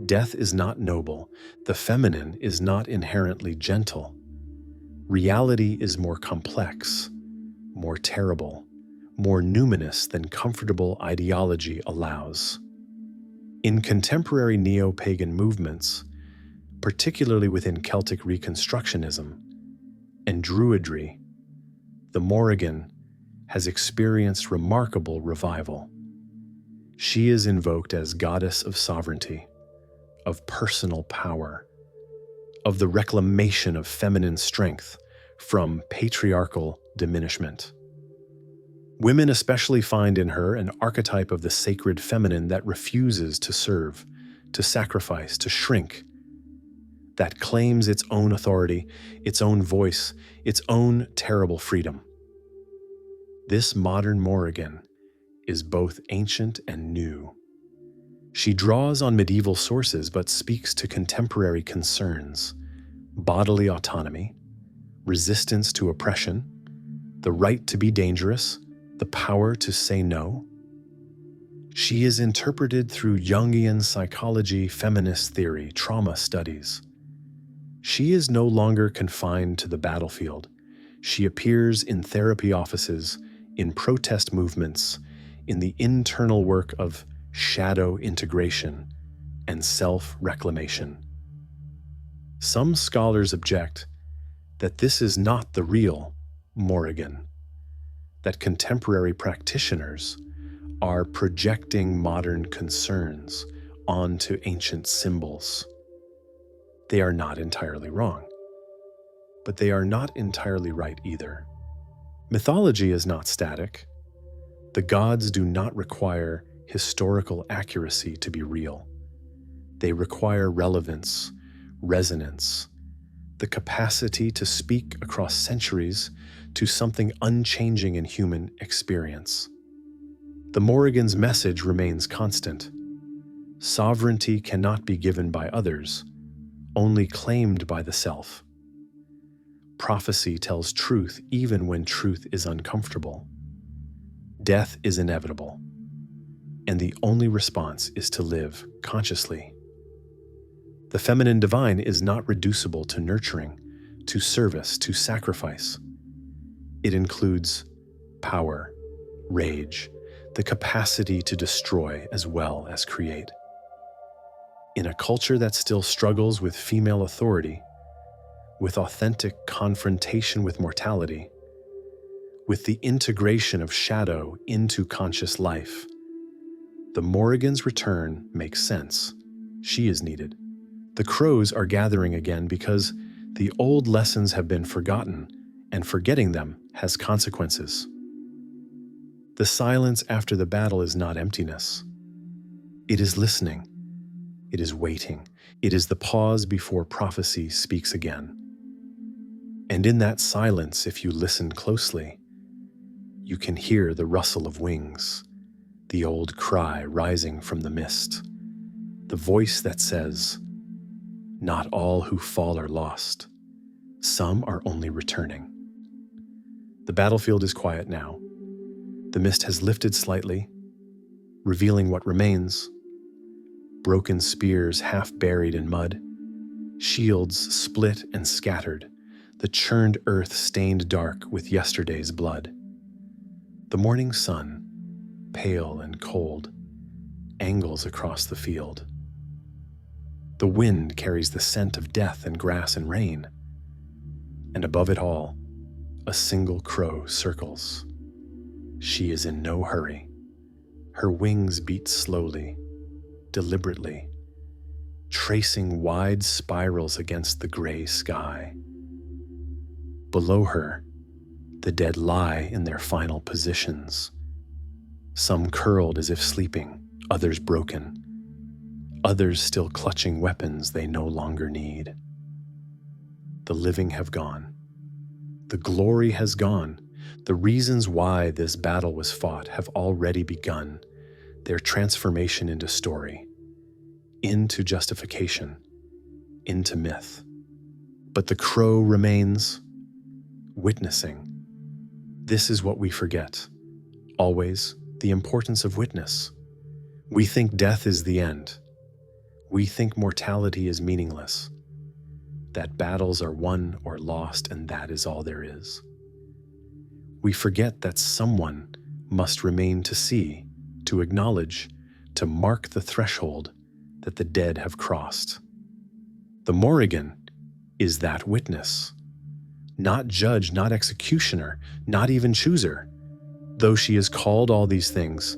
Death is not noble. The feminine is not inherently gentle. Reality is more complex, more terrible, more numinous than comfortable ideology allows. In contemporary neo-pagan movements, particularly within Celtic Reconstructionism and Druidry, the Morrigan has experienced remarkable revival. She is invoked as goddess of sovereignty, of personal power, of the reclamation of feminine strength from patriarchal diminishment. Women especially find in her an archetype of the sacred feminine that refuses to serve, to sacrifice, to shrink, that claims its own authority, its own voice, its own terrible freedom. This modern Morrigan is both ancient and new. She draws on medieval sources but speaks to contemporary concerns: bodily autonomy, resistance to oppression, the right to be dangerous, the power to say no. She is interpreted through Jungian psychology, feminist theory, trauma studies. She is no longer confined to the battlefield. She appears in therapy offices, in protest movements, in the internal work of shadow integration and self-reclamation. Some scholars object that this is not the real Morrigan, that contemporary practitioners are projecting modern concerns onto ancient symbols. They are not entirely wrong, but they are not entirely right either. Mythology is not static. The gods do not require historical accuracy to be real. They require relevance, resonance, the capacity to speak across centuries to something unchanging in human experience. The Morrigan's message remains constant. Sovereignty cannot be given by others, only claimed by the self. Prophecy tells truth even when truth is uncomfortable. Death is inevitable, and the only response is to live consciously. The feminine divine is not reducible to nurturing, to service, to sacrifice. It includes power, rage, the capacity to destroy as well as create. In a culture that still struggles with female authority, with authentic confrontation with mortality, with the integration of shadow into conscious life, the Morrigan's return makes sense. She is needed. The crows are gathering again because the old lessons have been forgotten, and forgetting them has consequences. The silence after the battle is not emptiness. It is listening. It is waiting. It is the pause before prophecy speaks again. And in that silence, if you listen closely, you can hear the rustle of wings, the old cry rising from the mist, the voice that says, "Not all who fall are lost. Some are only returning." The battlefield is quiet now. The mist has lifted slightly, revealing what remains: broken spears half buried in mud, shields split and scattered, the churned earth stained dark with yesterday's blood. The morning sun, pale and cold, angles across the field. The wind carries the scent of death and grass and rain. And above it all, a single crow circles. She is in no hurry. Her wings beat slowly, deliberately, tracing wide spirals against the gray sky. Below her, the dead lie in their final positions, some curled as if sleeping, others broken, others still clutching weapons they no longer need. The living have gone. The glory has gone. The reasons why this battle was fought have already begun, their transformation into story, into justification, into myth. But the crow remains, witnessing. This is what we forget. Always the importance of witness. We think death is the end. We think mortality is meaningless, that battles are won or lost and that is all there is. We forget that someone must remain to see, to acknowledge, to mark the threshold that the dead have crossed. The Morrigan is that witness. Not judge, not executioner, not even chooser. Though she is called all these things,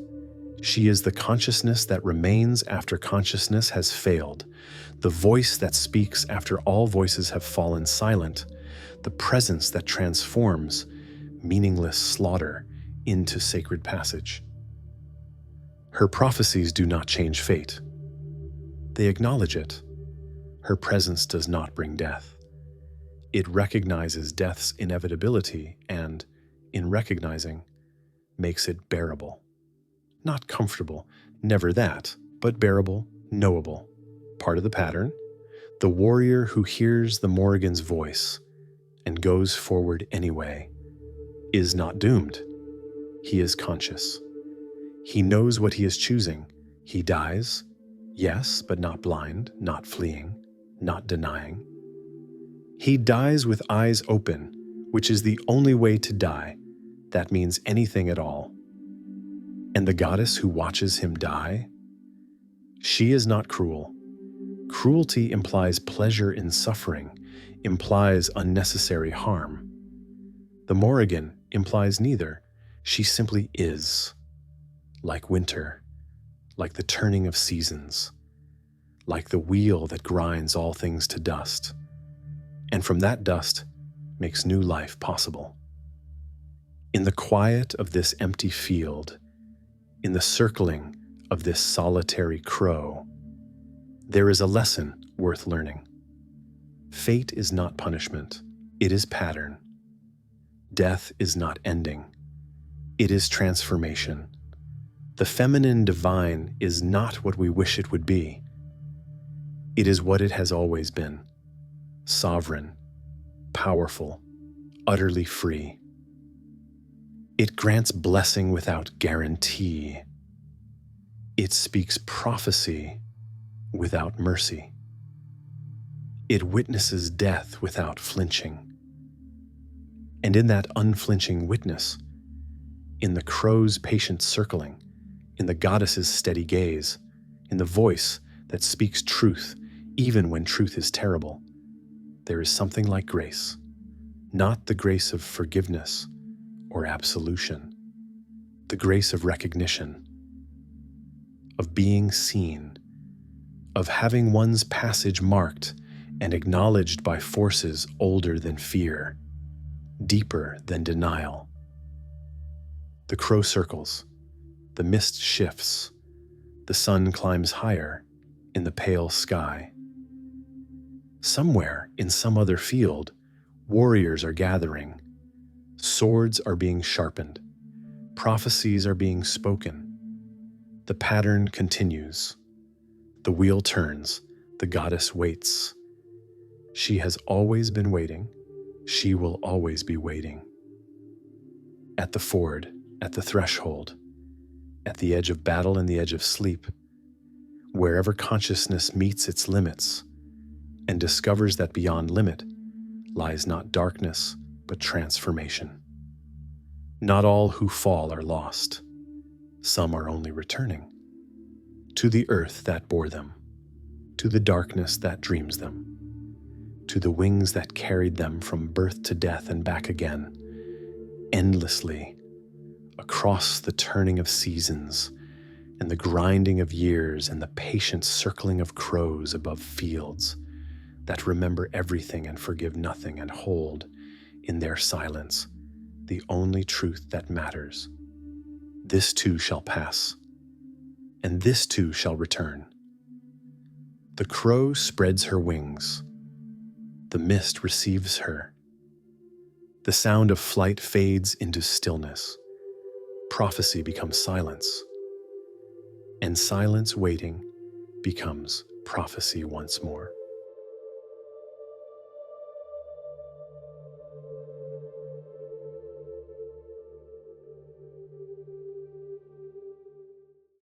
she is the consciousness that remains after consciousness has failed, the voice that speaks after all voices have fallen silent, the presence that transforms meaningless slaughter into sacred passage. Her prophecies do not change fate. They acknowledge it. Her presence does not bring death. It recognizes death's inevitability and, in recognizing, makes it bearable. Not comfortable, never that, but bearable, knowable. Part of the pattern, the warrior who hears the Morrigan's voice and goes forward anyway is not doomed. He is conscious. He knows what he is choosing. He dies, yes, but not blind, not fleeing, not denying. He dies with eyes open, which is the only way to die. That means anything at all. And the goddess who watches him die? She is not cruel. Cruelty implies pleasure in suffering, implies unnecessary harm. The Morrigan implies neither. She simply is. Like winter, like the turning of seasons, like the wheel that grinds all things to dust, and from that dust makes new life possible. In the quiet of this empty field, in the circling of this solitary crow, there is a lesson worth learning. Fate is not punishment, it is pattern. Death is not ending, it is transformation. The feminine divine is not what we wish it would be. It is what it has always been. Sovereign, powerful, utterly free. It grants blessing without guarantee. It speaks prophecy without mercy. It witnesses death without flinching. And in that unflinching witness, in the crow's patient circling, in the goddess's steady gaze, in the voice that speaks truth even when truth is terrible, there is something like grace, not the grace of forgiveness or absolution, the grace of recognition, of being seen, of having one's passage marked and acknowledged by forces older than fear, deeper than denial. The crow circles, the mist shifts, the sun climbs higher in the pale sky. Somewhere in some other field, warriors are gathering, swords are being sharpened, prophecies are being spoken. The pattern continues. The wheel turns, the goddess waits. She has always been waiting, she will always be waiting. At the ford, at the threshold, at the edge of battle and the edge of sleep, wherever consciousness meets its limits and discovers that beyond limit lies not darkness, but transformation. Not all who fall are lost. Some are only returning to the earth that bore them, to the darkness that dreams them, to the wings that carried them from birth to death and back again, endlessly, across the turning of seasons and the grinding of years and the patient circling of crows above fields that remember everything and forgive nothing and hold in their silence the only truth that matters. This too shall pass, and this too shall return. The crow spreads her wings. The mist receives her. The sound of flight fades into stillness. Prophecy becomes silence, and silence waiting becomes prophecy once more.